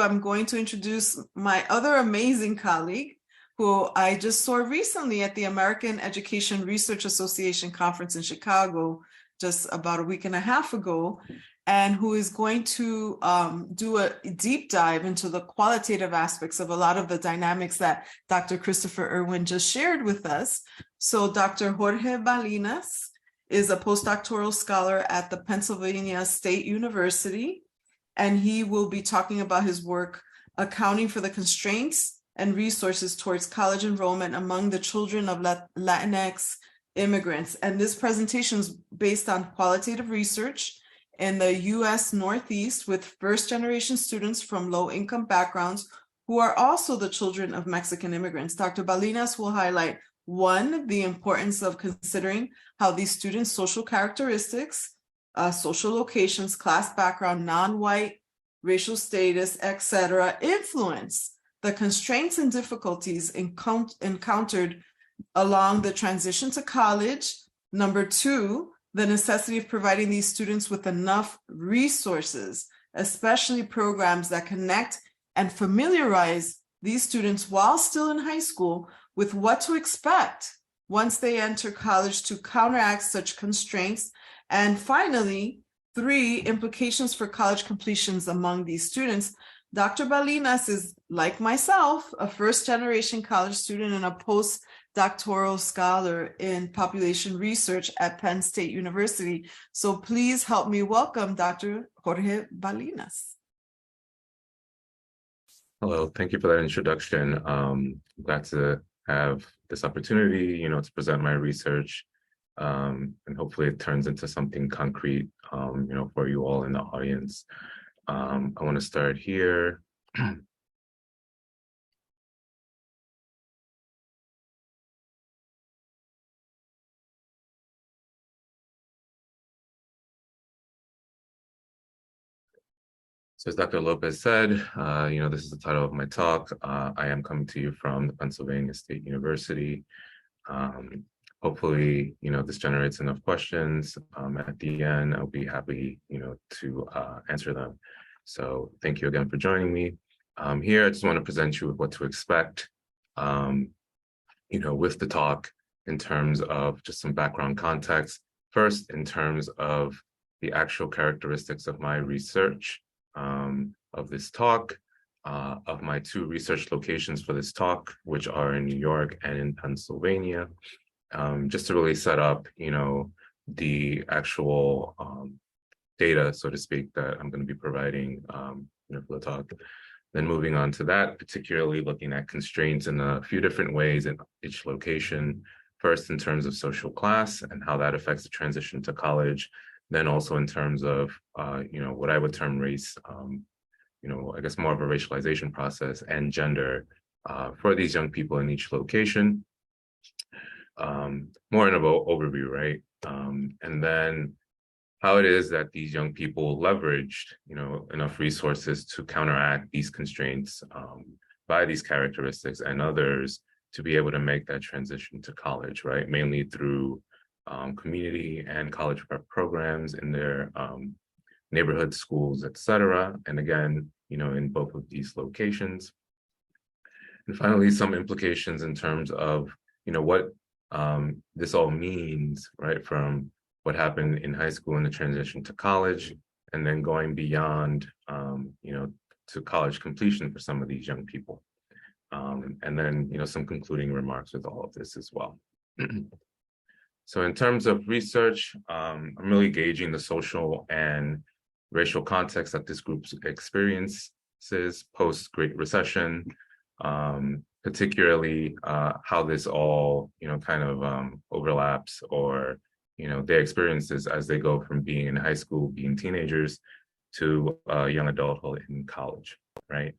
I'm going to introduce my other amazing colleague, who I just saw recently at the American Education Research Association conference in Chicago, just about a week and a half ago, and who is going to do a deep dive into the qualitative aspects of a lot of the dynamics that Dr. Christopher Irwin just shared with us. So Dr. Jorge Ballina is a postdoctoral scholar at the Pennsylvania State University, and he will be talking about his work accounting for the constraints and resources towards college enrollment among the children of Latinx immigrants. And this presentation is based on qualitative research in the US Northeast with first-generation students from low-income backgrounds who are also the children of Mexican immigrants. Dr. Ballina will highlight, one, the importance of considering how these students' social characteristics, social locations, class background, non-white, racial status, etc., influence the constraints and difficulties encountered along the transition to college. Number two, the necessity of providing these students with enough resources, especially programs that connect and familiarize these students while still in high school with what to expect once they enter college to counteract such constraints. And finally, three, implications for college completions among these students. Dr. Balinas is, like myself, a first-generation college student and a postdoctoral scholar in population research at Penn State University. So please help me welcome Dr. Jorge Balinas. Hello, thank you for that introduction. Glad to have this opportunity, to present my research, and hopefully it turns into something concrete, for you all in the audience. I want to start here. So as Dr. Lopez said, this is the title of my talk. I am coming to you from the Pennsylvania State University. Hopefully, this generates enough questions. At the end, I'll be happy, to answer them. So thank you again for joining me. Here, I just want to present you with what to expect, with the talk in terms of just some background context. First, in terms of the actual characteristics of my research, of this talk, of my two research locations for this talk, which are in New York and in Pennsylvania, just to really set up, the actual data, so to speak, that I'm going to be providing for the talk. Then moving on to that, particularly looking at constraints in a few different ways in each location. First, in terms of social class and how that affects the transition to college. Then also in terms of, what I would term race, I guess more of a racialization process and gender for these young people in each location. More in an overview, right? And then how it is that these young people leveraged, enough resources to counteract these constraints by these characteristics and others to be able to make that transition to college, right? Mainly through community and college prep programs in their neighborhood schools, et cetera. And again, in both of these locations. And finally, some implications in terms of, what this all means, right? From what happened in high school and the transition to college, and then going beyond, to college completion for some of these young people. And then, some concluding remarks with all of this as well. So in terms of research, I'm really gauging the social and racial context that this group experiences post-Great Recession, particularly how this all, overlaps or, their experiences as they go from being in high school, being teenagers, to young adulthood in college, right?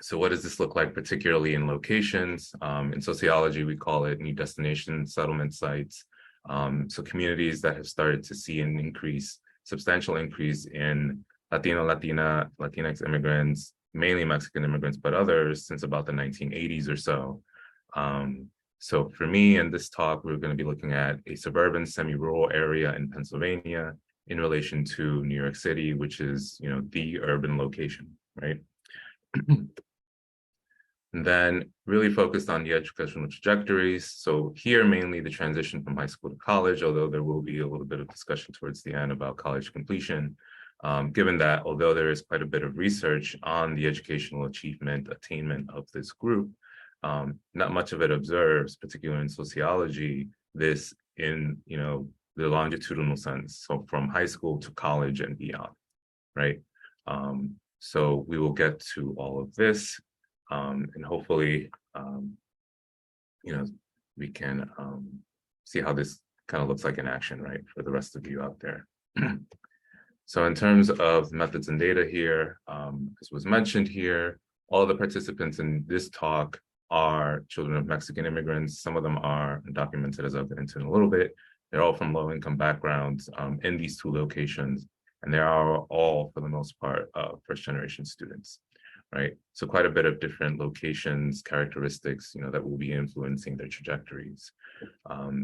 So what does this look like, particularly in locations? In sociology, we call it new destination settlement sites. So communities that have started to see an substantial increase in Latinx immigrants, mainly Mexican immigrants, but others since about the 1980s or so. So for me in this talk, we're going to be looking at a suburban semi-rural area in Pennsylvania in relation to New York City, which is, the urban location, right? And then really focused on the educational trajectories. So here, mainly the transition from high school to college, although there will be a little bit of discussion towards the end about college completion, given that although there is quite a bit of research on the educational attainment of this group, not much of it observes, particularly in sociology, this in, the longitudinal sense, so from high school to college and beyond, right? So we will get to all of this. And hopefully, we can see how this kind of looks like in action, right, for the rest of you out there. So in terms of methods and data here, as was mentioned here, all the participants in this talk are children of Mexican immigrants. Some of them are undocumented, as I'll get into in a little bit. They're all from low-income backgrounds in these two locations, and they are all, for the most part, first-generation students, right? So quite a bit of different locations, characteristics, that will be influencing their trajectories.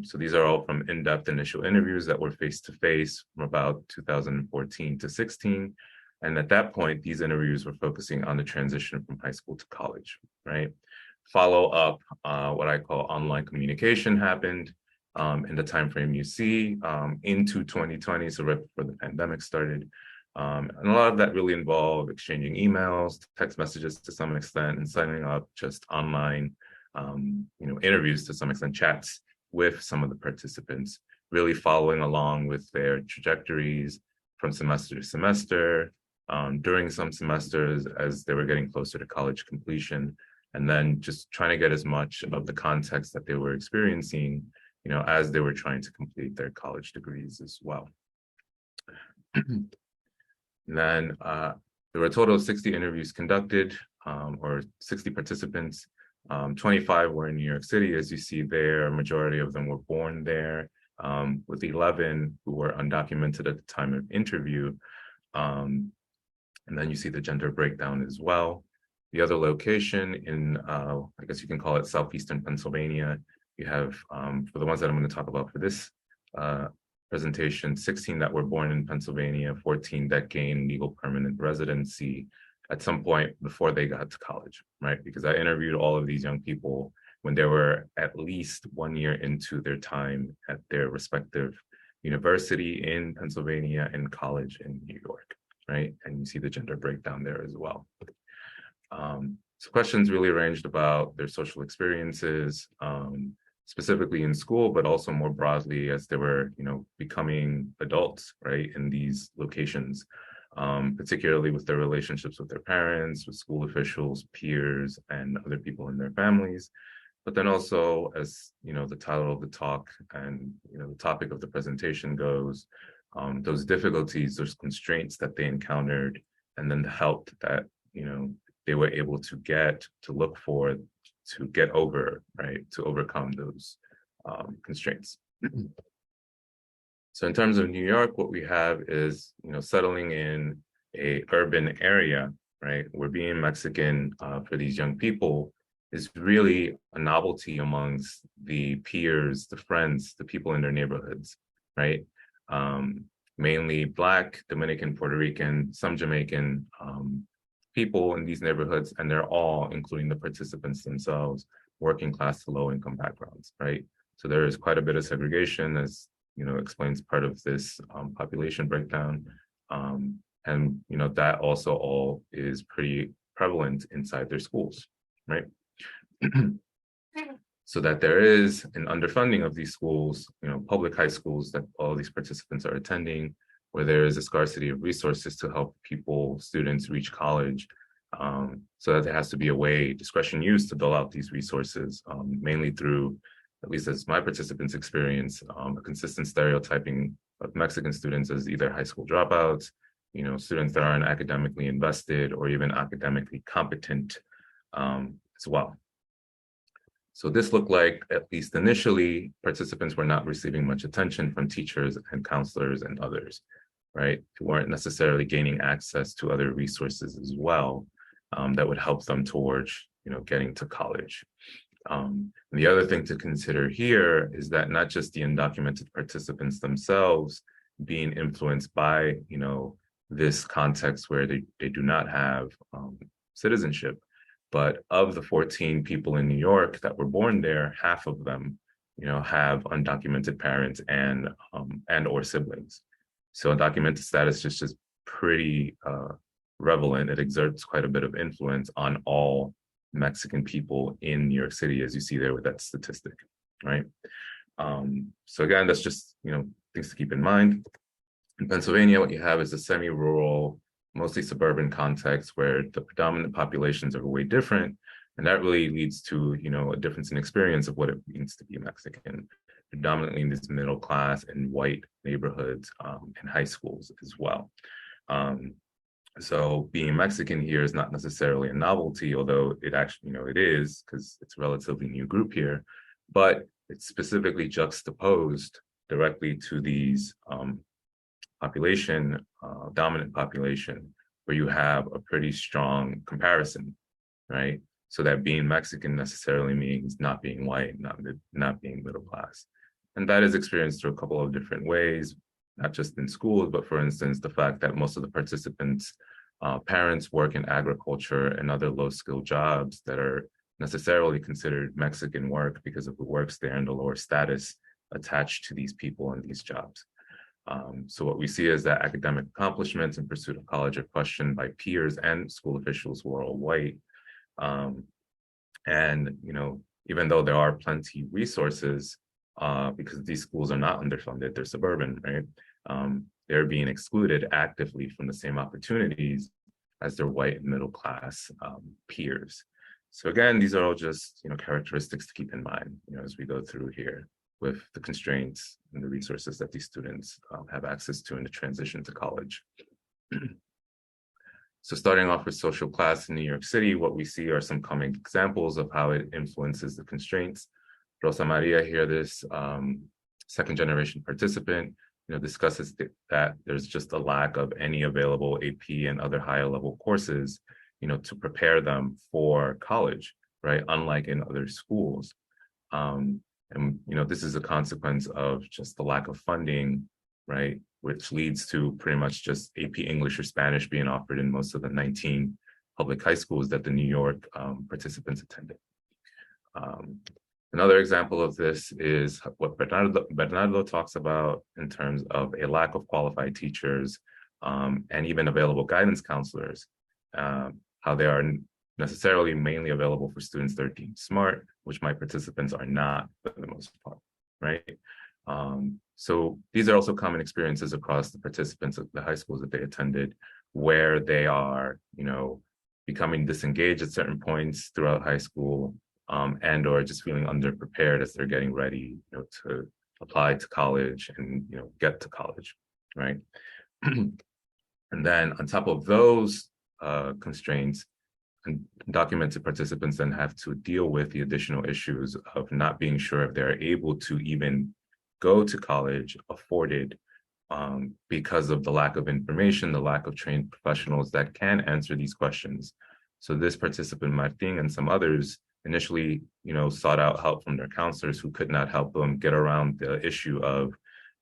So these are all from in-depth initial interviews that were face-to-face from about 2014 to 16. And at that point, these interviews were focusing on the transition from high school to college, right? Follow up, what I call online communication happened in the timeframe you see into 2020, so right before the pandemic started. And a lot of that really involved exchanging emails, text messages to some extent, and signing up just online, interviews to some extent, chats with some of the participants, really following along with their trajectories from semester to semester, during some semesters as they were getting closer to college completion, and then just trying to get as much of the context that they were experiencing, as they were trying to complete their college degrees as well. And then there were a total of 60 interviews conducted, or 60 participants. 25 were in New York City, as you see there. A majority of them were born there, with 11 who were undocumented at the time of interview. And then you see the gender breakdown as well. The other location in, I guess you can call it Southeastern Pennsylvania, you have, for the ones that I'm going to talk about for this presentation, 16 that were born in Pennsylvania, 14 that gained legal permanent residency at some point before they got to college, right? Because I interviewed all of these young people when they were at least 1 year into their time at their respective university in Pennsylvania and college in New York, right? And you see the gender breakdown there as well. So questions really ranged about their social experiences, specifically in school, but also more broadly as they were, becoming adults, right, in these locations, particularly with their relationships with their parents, with school officials, peers, and other people in their families. But then also, as the title of the talk and the topic of the presentation goes, those difficulties, those constraints that they encountered, and then the help that they were able to get, to look for, to get over, right, to overcome those constraints. So in terms of New York, what we have is, settling in a urban area, right, where being Mexican for these young people is really a novelty amongst the peers, the friends, the people in their neighborhoods, right? Mainly Black, Dominican, Puerto Rican, some Jamaican people in these neighborhoods, and they're all, including the participants themselves, working class to low income backgrounds, right? So there is quite a bit of segregation, as explains part of this population breakdown. And that also all is pretty prevalent inside their schools, right? So that there is an underfunding of these schools, public high schools that all these participants are attending, where there is a scarcity of resources to help students reach college. So that there has to be a way, discretion used to dole out these resources, mainly through, at least as my participants experience, a consistent stereotyping of Mexican students as either high school dropouts, students that aren't academically invested or even academically competent as well. So this looked like, at least initially, participants were not receiving much attention from teachers and counselors and others, right? Who weren't necessarily gaining access to other resources as well that would help them towards, getting to college. The other thing to consider here is that not just the undocumented participants themselves being influenced by, this context where they do not have citizenship. But of the 14 people in New York that were born there, half of them, have undocumented parents and or siblings. So undocumented status is just pretty prevalent. It exerts quite a bit of influence on all Mexican people in New York City, as you see there with that statistic, right? So again, that's just things to keep in mind. In Pennsylvania, what you have is a semi-rural, mostly suburban context where the predominant populations are way different. And that really leads to, a difference in experience of what it means to be Mexican, predominantly in these middle class and white neighborhoods and high schools as well. So being Mexican here is not necessarily a novelty, although it actually, it is, because it's a relatively new group here, but it's specifically juxtaposed directly to these dominant population, where you have a pretty strong comparison, right? So that being Mexican necessarily means not being white, not being middle class. And that is experienced through a couple of different ways, not just in schools, but for instance, the fact that most of the participants' parents work in agriculture and other low-skilled jobs that are necessarily considered Mexican work because of the works there and the lower status attached to these people and these jobs. So what we see is that academic accomplishments in pursuit of college are questioned by peers and school officials who are all white. And, even though there are plenty resources, because these schools are not underfunded, they're suburban, right? They're being excluded actively from the same opportunities as their white and middle class peers. So again, these are all just, characteristics to keep in mind, as we go through here with the constraints and the resources that these students have access to in the transition to college. So starting off with social class in New York City, what we see are some common examples of how it influences the constraints. Rosa Maria here, this second generation participant, discusses that there's just a lack of any available AP and other higher level courses, to prepare them for college, right? Unlike in other schools. And this is a consequence of just the lack of funding, right? Which leads to pretty much just AP English or Spanish being offered in most of the 19 public high schools that the New York participants attended. Another example of this is what Bernardo talks about in terms of a lack of qualified teachers and even available guidance counselors, how they are necessarily mainly available for students that are deemed smart, which my participants are not for the most part, right? So these are also common experiences across the participants of the high schools that they attended, where they are, becoming disengaged at certain points throughout high school, and or just feeling underprepared as they're getting ready, to apply to college and, get to college, right? And then on top of those constraints, undocumented participants then have to deal with the additional issues of not being sure if they're able to even go to college afforded, because of the lack of information, the lack of trained professionals that can answer these questions. So this participant, Martin, and some others initially, sought out help from their counselors who could not help them get around the issue of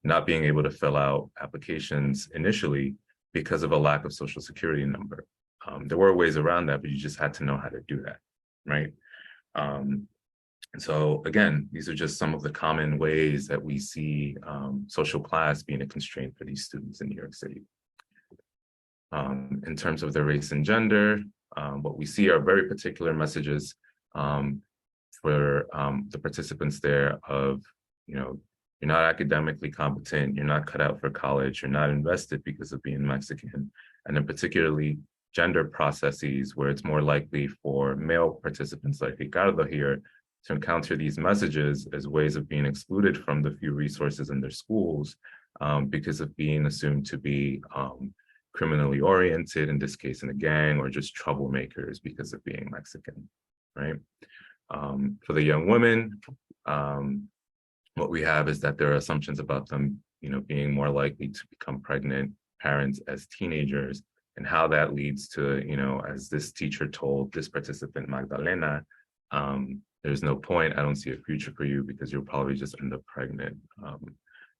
not being able to fill out applications initially because of a lack of social security number. There were ways around that, but you just had to know how to do that, right? So again, these are just some of the common ways that we see social class being a constraint for these students in New York City. In terms of their race and gender, what we see are very particular messages for the participants there of, you're not academically competent, you're not cut out for college, you're not invested because of being Mexican, and then particularly gender processes where it's more likely for male participants like Ricardo here to encounter these messages as ways of being excluded from the few resources in their schools because of being assumed to be criminally oriented, in this case in a gang, or just troublemakers because of being Mexican, right? For the young women, what we have is that there are assumptions about them, being more likely to become pregnant parents as teenagers, and how that leads to, as this teacher told this participant, Magdalena, there's no point, I don't see a future for you because you'll probably just end up pregnant.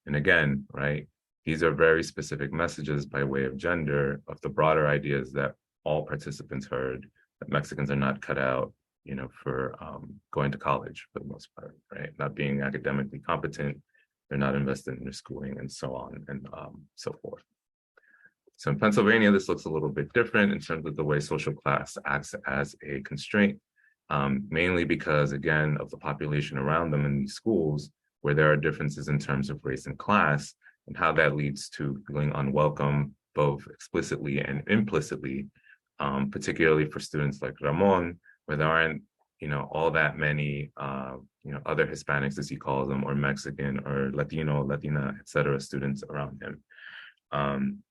And again, right, These are very specific messages by way of gender of the broader ideas that all participants heard, that Mexicans are not cut out, for going to college for the most part, right? Not being academically competent, they're not invested in their schooling, and so on and so forth. So in Pennsylvania, this looks a little bit different in terms of the way social class acts as a constraint, mainly because, again, of the population around them in these schools, where there are differences in terms of race and class, and how that leads to feeling unwelcome, both explicitly and implicitly, particularly for students like Ramon, where there aren't, all that many, other Hispanics, as he calls them, or Mexican or Latino, Latina, et cetera, students around him.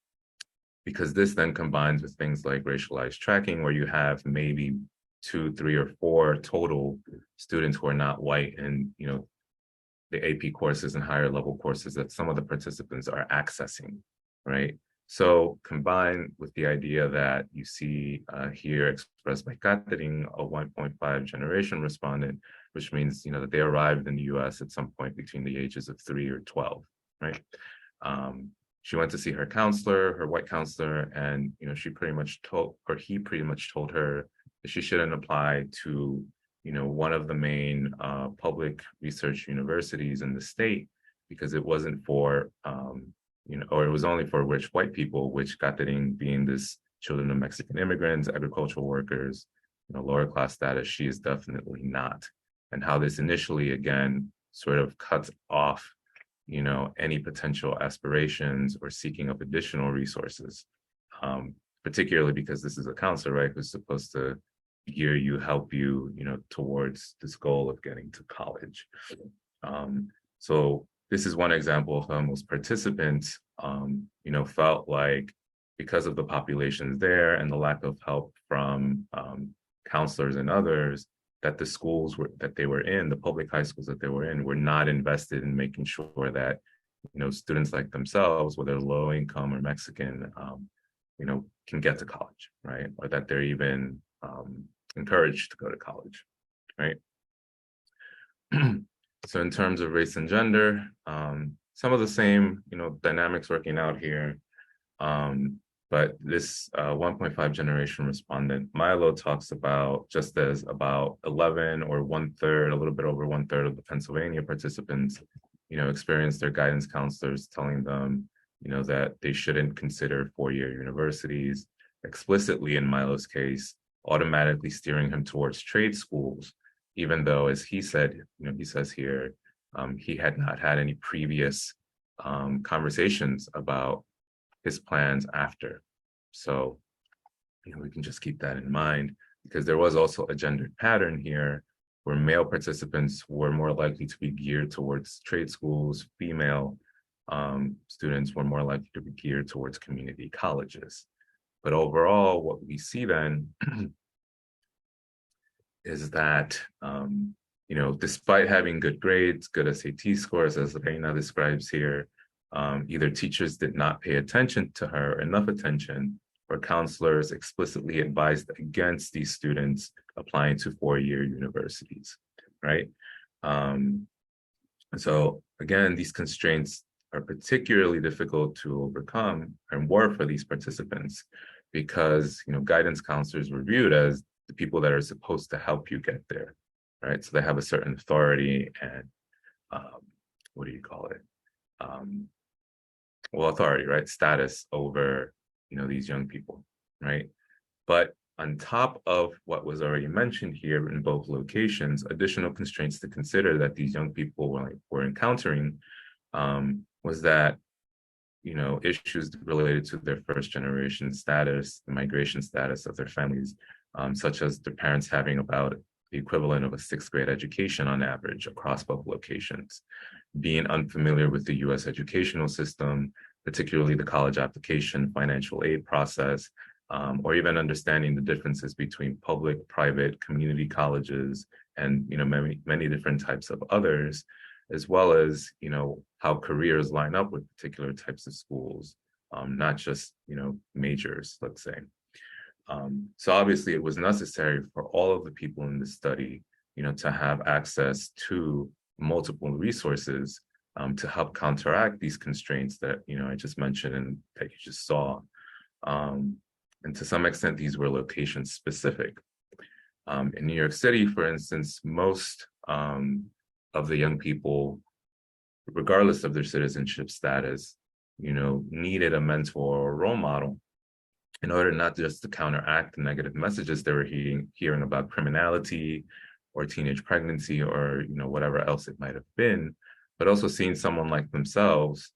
Because this then combines with things like racialized tracking, where you have maybe 2, 3, or 4 total students who are not white in, the AP courses and higher level courses that some of the participants are accessing, right? So combined with the idea that you see here expressed by Catherine, a 1.5 generation respondent, which means, that they arrived in the US at some point between the ages of 3 or 12, right? She went to see her counselor, her white counselor, and she pretty much told, or he pretty much told her that she shouldn't apply to, one of the main public research universities in the state, because it wasn't for, or it was only for rich white people, which Catherine, being this children of Mexican immigrants, agricultural workers, lower class status, she is definitely not. And how this initially, again, sort of cuts off any potential aspirations or seeking of additional resources, particularly because this is a counselor, right, who's supposed to gear you, help you, towards this goal of getting to college. So this is one example of how most participants, felt like, because of the populations there and the lack of help from counselors and others, that the schools that they were in, the public high schools that they were in, were not invested in making sure that, students like themselves, whether low income or Mexican, can get to college, right? Or that they're even encouraged to go to college, right? So in terms of race and gender, some of the same, dynamics working out here. But this 1.5 generation respondent, Milo, talks about just as about 11 or 1/3, a little bit over 1/3 of the Pennsylvania participants, experienced their guidance counselors telling them, that they shouldn't consider 4-year universities, explicitly in Milo's case, automatically steering him towards trade schools, even though, as he said, he says here, he had not had any previous conversations about his plans after. So, we can just keep that in mind, because there was also a gendered pattern here where male participants were more likely to be geared towards trade schools, female students were more likely to be geared towards community colleges. But overall, what we see then is that, despite having good grades, good SAT scores, as Reina describes here, either teachers did not pay attention to her, enough attention, or counselors explicitly advised against these students applying to 4-year universities, right? So again, these constraints are particularly difficult to overcome, and were for these participants, because guidance counselors were viewed as the people that are supposed to help you get there, right? So they have a certain authority and what do you call it? Authority, right? Status over, these young people, right? But on top of what was already mentioned here in both locations, additional constraints to consider that these young people were encountering was that, issues related to their first generation status, the migration status of their families, such as their parents having about the equivalent of a 6th grade education on average across both locations, being unfamiliar with the US educational system, particularly the college application, financial aid process, or even understanding the differences between public, private, community colleges, and many different types of others, as well as how careers line up with particular types of schools, not just majors, let's say. So obviously it was necessary for all of the people in this study, to have access to multiple resources, to help counteract these constraints that, I just mentioned and that you just saw. And to some extent, these were location specific. In New York City, for instance, most of the young people, regardless of their citizenship status, needed a mentor or role model in order not just to counteract the negative messages they were hearing about criminality or teenage pregnancy or whatever else it might have been, but also seeing someone like themselves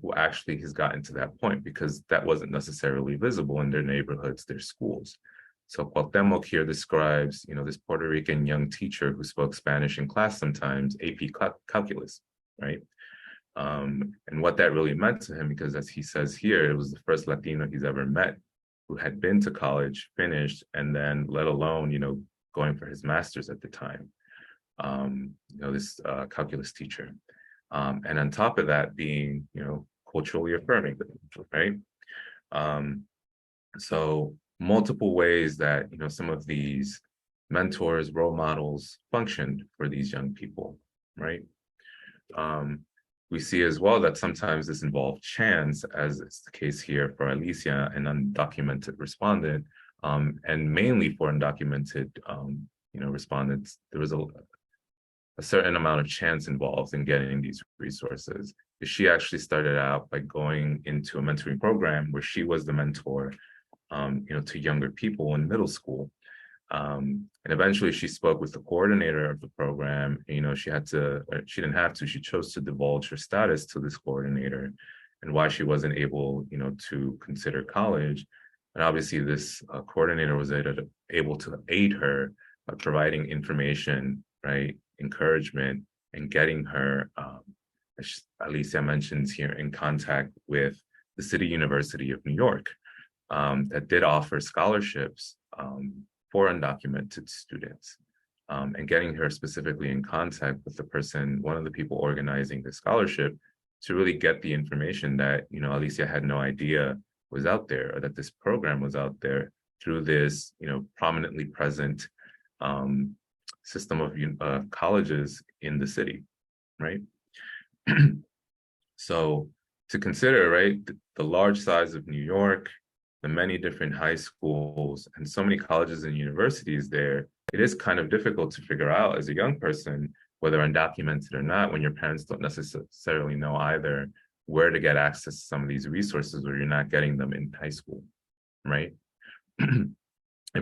who actually has gotten to that point, because that wasn't necessarily visible in their neighborhoods, their schools. So Cuauhtemoc here describes, this Puerto Rican young teacher who spoke Spanish in class sometimes, AP calculus, right? And what that really meant to him, because as he says here, it was the first Latino he's ever met who had been to college, finished, and then let alone, going for his master's at the time, this calculus teacher. And on top of that being, culturally affirming, right? So multiple ways that, some of these mentors, role models functioned for these young people, right? We see as well that sometimes this involved chance, as is the case here for Alicia, an undocumented respondent, and mainly for undocumented, respondents. There was a certain amount of chance involved in getting these resources. She actually started out by going into a mentoring program where she was the mentor, to younger people in middle school. And eventually she spoke with the coordinator of the program. She didn't have to, she chose to divulge her status to this coordinator and why she wasn't able, to consider college. And obviously this coordinator was able to aid her by providing information, right, encouragement, and getting her, as Alicia mentions here, in contact with the City University of New York, that did offer scholarships for undocumented students, and getting her specifically in contact with one of the people organizing the scholarship, to really get the information that, Alicia had no idea was out there, or that this program was out there through this, prominently present system of colleges in the city, right? So to consider, right, the large size of New York, the many different high schools, and so many colleges and universities there, it is kind of difficult to figure out as a young person, whether undocumented or not, when your parents don't necessarily know either where to get access to some of these resources, or you're not getting them in high school, right? And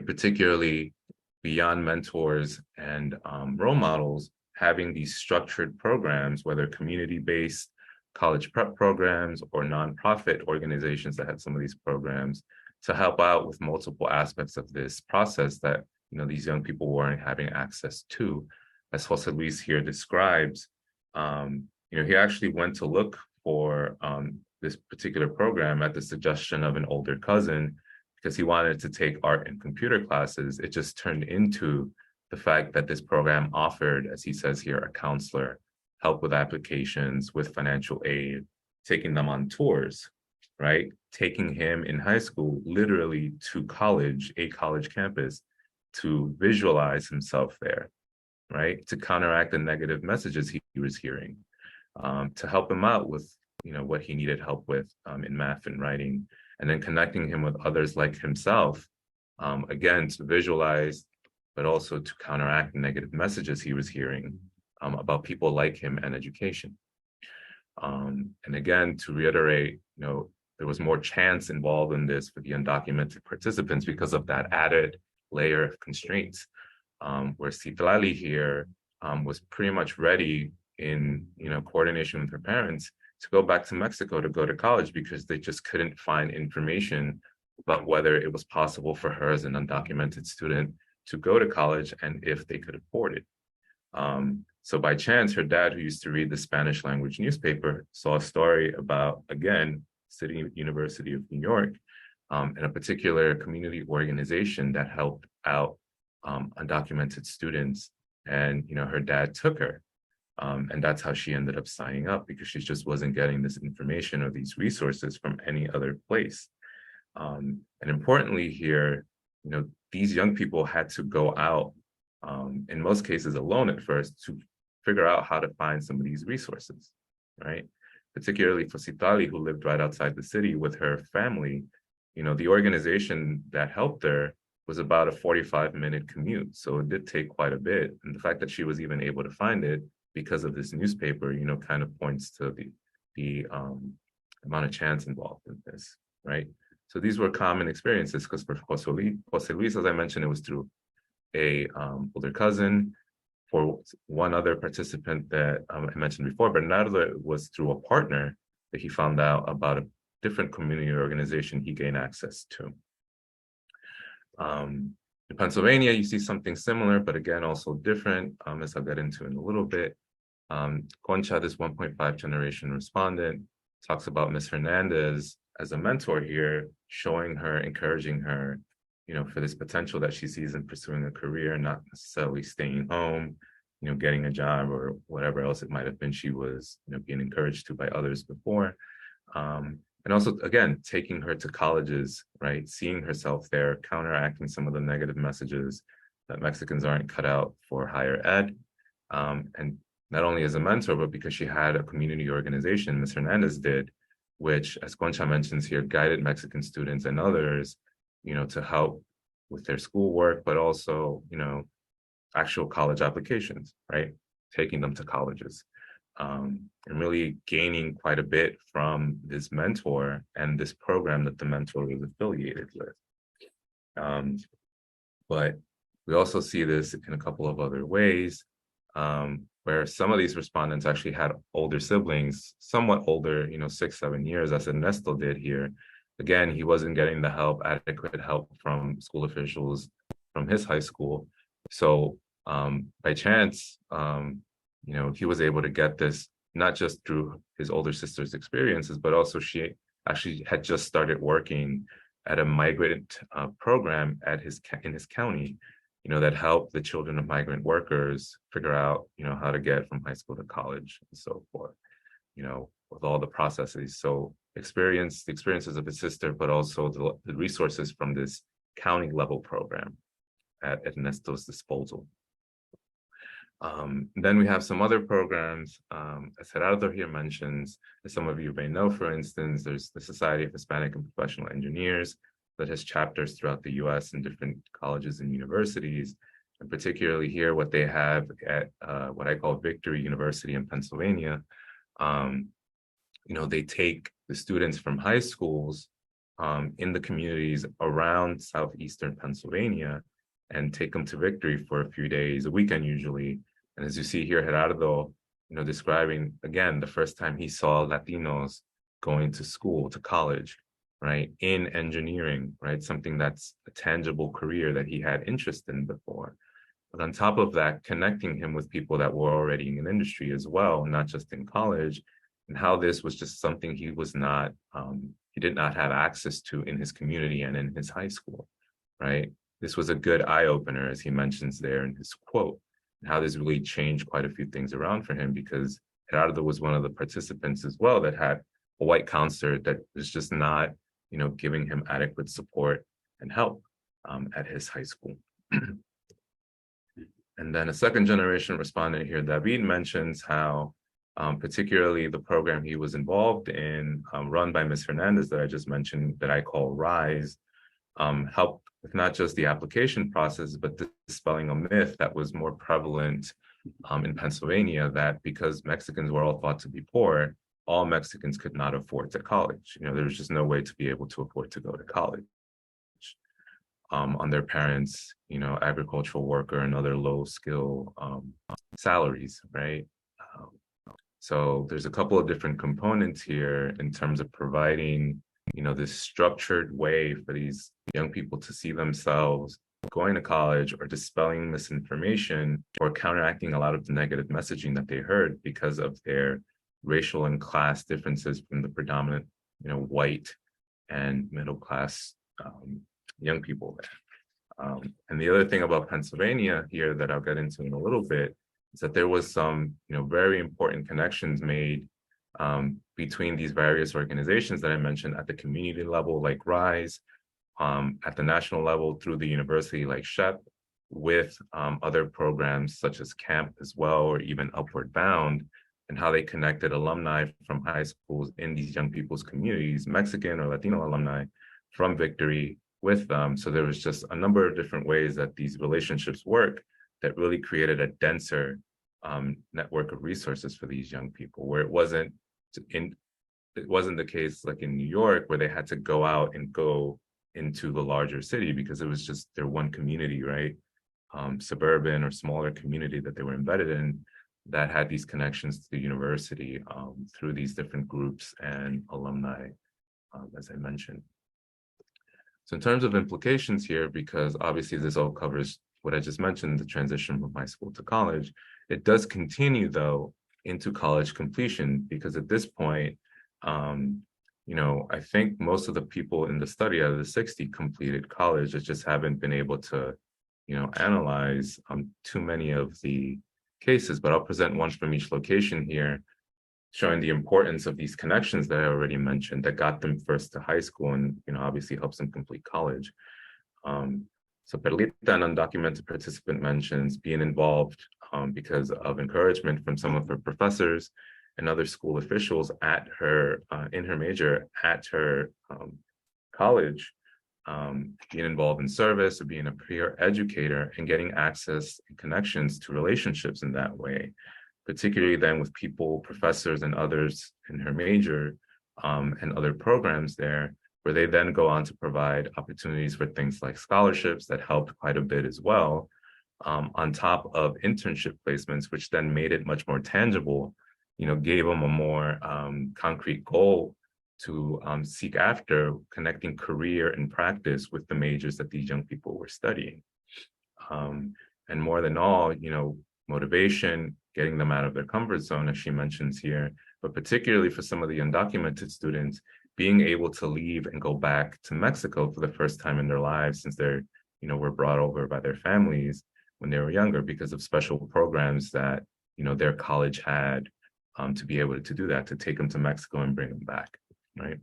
particularly beyond mentors and role models, having these structured programs, whether community-based college prep programs or nonprofit organizations that had some of these programs, to help out with multiple aspects of this process that, these young people weren't having access to. As Jose Luis here describes, he actually went to look for this particular program at the suggestion of an older cousin, because he wanted to take art and computer classes. It just turned into the fact that this program offered, as he says here, a counselor, help with applications, with financial aid, taking them on tours, right? Taking him in high school literally to college, a college campus, to visualize himself there, right? To counteract the negative messages he was hearing, to help him out with, what he needed help with in math and writing, and then connecting him with others like himself, again, to visualize, but also to counteract the negative messages he was hearing about people like him and education. And again, to reiterate, there was more chance involved in this for the undocumented participants because of that added layer of constraints, where Citlali here was pretty much ready in, coordination with her parents to go back to Mexico to go to college, because they just couldn't find information about whether it was possible for her as an undocumented student to go to college and if they could afford it. So by chance, her dad, who used to read the Spanish language newspaper, saw a story about, again, City University of New York, and a particular community organization that helped out undocumented students. And, her dad took her. And that's how she ended up signing up, because she just wasn't getting this information or these resources from any other place. And importantly here, these young people had to go out, in most cases alone at first, to figure out how to find some of these resources, right? Particularly for Sitali, who lived right outside the city with her family, the organization that helped her was about a 45-minute commute. So it did take quite a bit. And the fact that she was even able to find it because of this newspaper, kind of points to the amount of chance involved in this, right? So these were common experiences because for Jose Luis, as I mentioned, it was through a older cousin. For one other participant that I mentioned before, Bernardo, was through a partner that he found out about a different community organization he gained access to. In Pennsylvania, you see something similar, but again, also different, as I'll get into in a little bit. Concha, this 1.5 generation respondent, talks about Ms. Hernandez as a mentor here, showing her, encouraging her, for this potential that she sees in pursuing a career, not necessarily staying home, getting a job or whatever else it might have been she was, being encouraged to by others before. And also, again, taking her to colleges, right? Seeing herself there, counteracting some of the negative messages that Mexicans aren't cut out for higher ed. And not only as a mentor, but because she had a community organization, Ms. Hernandez did, which, as Concha mentions here, guided Mexican students and others, to help with their schoolwork, but also, actual college applications, right? Taking them to colleges. And really gaining quite a bit from this mentor and this program that the mentor was affiliated with. But we also see this in a couple of other ways, where some of these respondents actually had older siblings, somewhat older, 6, 7 years, as Ernesto did here. Again, he wasn't getting the adequate help from school officials from his high school. So by chance, he was able to get this not just through his older sister's experiences, but also she actually had just started working at a migrant program in his county, that helped the children of migrant workers figure out, how to get from high school to college and so forth, with all the processes. So the experiences of his sister, but also the resources from this county level program at Ernesto's disposal. Then we have some other programs, as Gerardo here mentions, as some of you may know, for instance, there's the Society of Hispanic and Professional Engineers that has chapters throughout the US in different colleges and universities. And particularly here, what they have at what I call Victory University in Pennsylvania, they take the students from high schools in the communities around southeastern Pennsylvania and take them to Victory for a few days, a weekend usually. And as you see here, Gerardo, describing, again, the first time he saw Latinos going to school, to college, right, in engineering, right, something that's a tangible career that he had interest in before. But on top of that, connecting him with people that were already in industry as well, not just in college, and how this was just something he did not have access to in his community and in his high school, right? This was a good eye-opener, as he mentions there in his quote, and how this really changed quite a few things around for him, because Gerardo was one of the participants as well that had a white counselor that was just not, giving him adequate support and help at his high school. And then a second generation respondent here, David, mentions how particularly the program he was involved in, run by Ms. Hernandez that I just mentioned, that I call RISE, helped with not just the application process, but dispelling a myth that was more prevalent in Pennsylvania, that because Mexicans were all thought to be poor, all Mexicans could not afford to college. There was just no way to be able to afford to go to college. On their parents, agricultural worker and other low skill salaries, right? So there's a couple of different components here in terms of providing, this structured way for these young people to see themselves going to college or dispelling misinformation or counteracting a lot of the negative messaging that they heard because of their racial and class differences from the predominant, white and middle class young people there. And the other thing about Pennsylvania here that I'll get into in a little bit is that there was some, very important connections made between these various organizations that I mentioned at the community level, like RISE, at the national level through the university, like SHEP, with other programs such as CAMP as well, or even Upward Bound, and how they connected alumni from high schools in these young people's communities, Mexican or Latino alumni from Victory with them. So there was just a number of different ways that these relationships work that really created a denser network of resources for these young people, where it wasn't the case like in New York where they had to go out and go into the larger city because it was just their one community, right? Suburban or smaller community that they were embedded in that had these connections to the university through these different groups and alumni, as I mentioned. So in terms of implications here, because obviously this all covers what I just mentioned, the transition from high school to college, it does continue though into college completion, because at this point, I think most of the people in the study out of the 60 completed college. I just haven't been able to, analyze too many of the cases, but I'll present one from each location here, showing the importance of these connections that I already mentioned that got them first to high school and, obviously helps them complete college. So Perlita, an undocumented participant, mentions being involved because of encouragement from some of her professors and other school officials at her, in her major at her college, being involved in service or being a peer educator and getting access and connections to relationships in that way, particularly then with people, professors, and others in her major and other programs there, where they then go on to provide opportunities for things like scholarships that helped quite a bit as well, on top of internship placements, which then made it much more tangible, gave them a more concrete goal to seek after, connecting career and practice with the majors that these young people were studying. And more than all, motivation, getting them out of their comfort zone, as she mentions here, but particularly for some of the undocumented students, being able to leave and go back to Mexico for the first time in their lives, since they're, were brought over by their families when they were younger because of special programs that, their college had to be able to do that, to take them to Mexico and bring them back, right?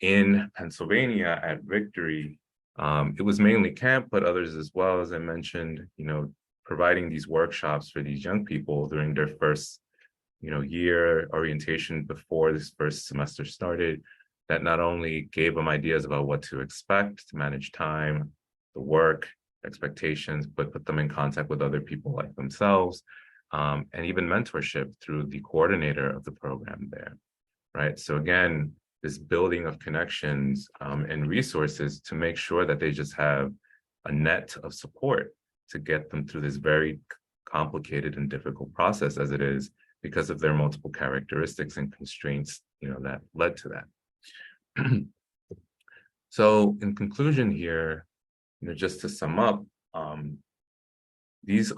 In Pennsylvania at Victory, it was mainly camp, but others as well, as I mentioned, providing these workshops for these young people during their first, year orientation before this first semester started, that not only gave them ideas about what to expect to manage time, the work, expectations, but put them in contact with other people like themselves, and even mentorship through the coordinator of the program there, right? So again, this building of connections and resources to make sure that they just have a net of support to get them through this very complicated and difficult process as it is, because of their multiple characteristics and constraints, that led to that. So in conclusion here, just to sum up,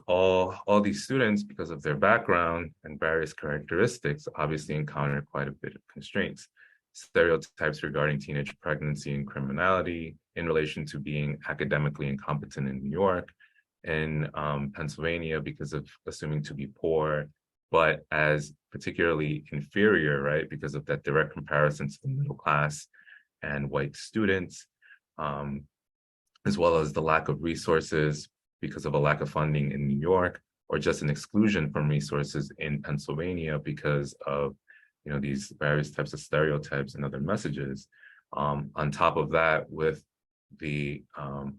all these students, because of their background and various characteristics, obviously encounter quite a bit of constraints. Stereotypes regarding teenage pregnancy and criminality in relation to being academically incompetent in New York, in Pennsylvania, because of assuming to be poor, but as particularly inferior, right? Because of that direct comparison to the middle class and white students, as well as the lack of resources because of a lack of funding in New York, or just an exclusion from resources in Pennsylvania because of, these various types of stereotypes and other messages. On top of that, with the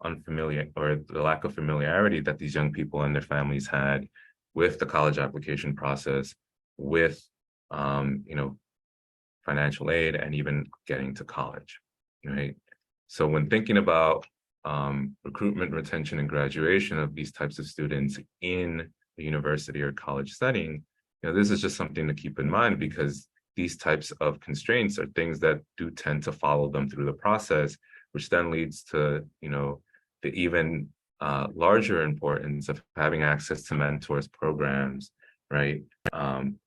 unfamiliar or the lack of familiarity that these young people and their families had with the college application process, with financial aid, and even getting to college, right? So when thinking about recruitment, retention, and graduation of these types of students in the university or college setting, this is just something to keep in mind, because these types of constraints are things that do tend to follow them through the process, which then leads to, the even larger importance of having access to mentors programs, right?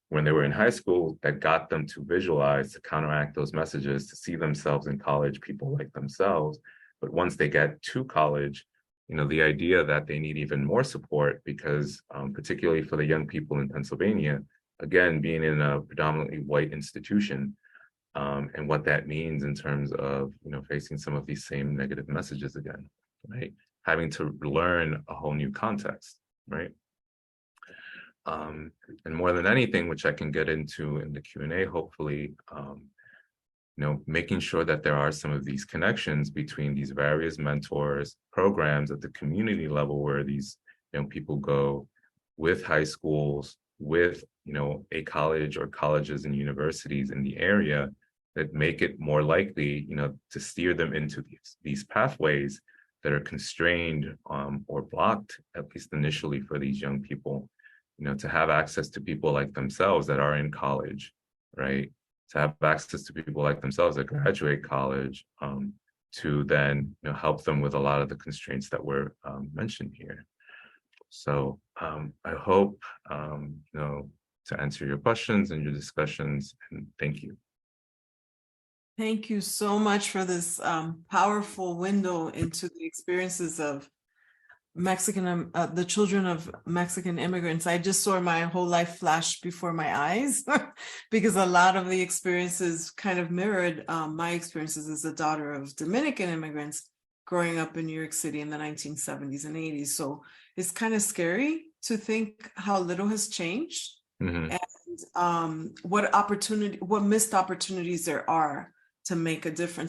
When they were in high school, that got them to visualize, to counteract those messages, to see themselves in college, people like themselves. But once they get to college, the idea that they need even more support, because particularly for the young people in Pennsylvania, again, being in a predominantly white institution, and what that means in terms of, facing some of these same negative messages again, right? Having to learn a whole new context, right? And more than anything, which I can get into in the Q&A, hopefully, making sure that there are some of these connections between these various mentors, programs at the community level where these young people go with high schools, with, a college or colleges and universities in the area that make it more likely, to steer them into these pathways that are constrained or blocked, at least initially for these young people, to have access to people like themselves that are in college, right? To have access to people like themselves that graduate college, to then help them with a lot of the constraints that were mentioned here. So I hope to answer your questions and your discussions, and thank you. Thank you so much for this powerful window into the experiences of the children of Mexican immigrants. I just saw my whole life flash before my eyes because a lot of the experiences kind of mirrored my experiences as a daughter of Dominican immigrants growing up in New York City in the 1970s and 80s. So it's kind of scary to think how little has changed and what missed opportunities there are to make a difference.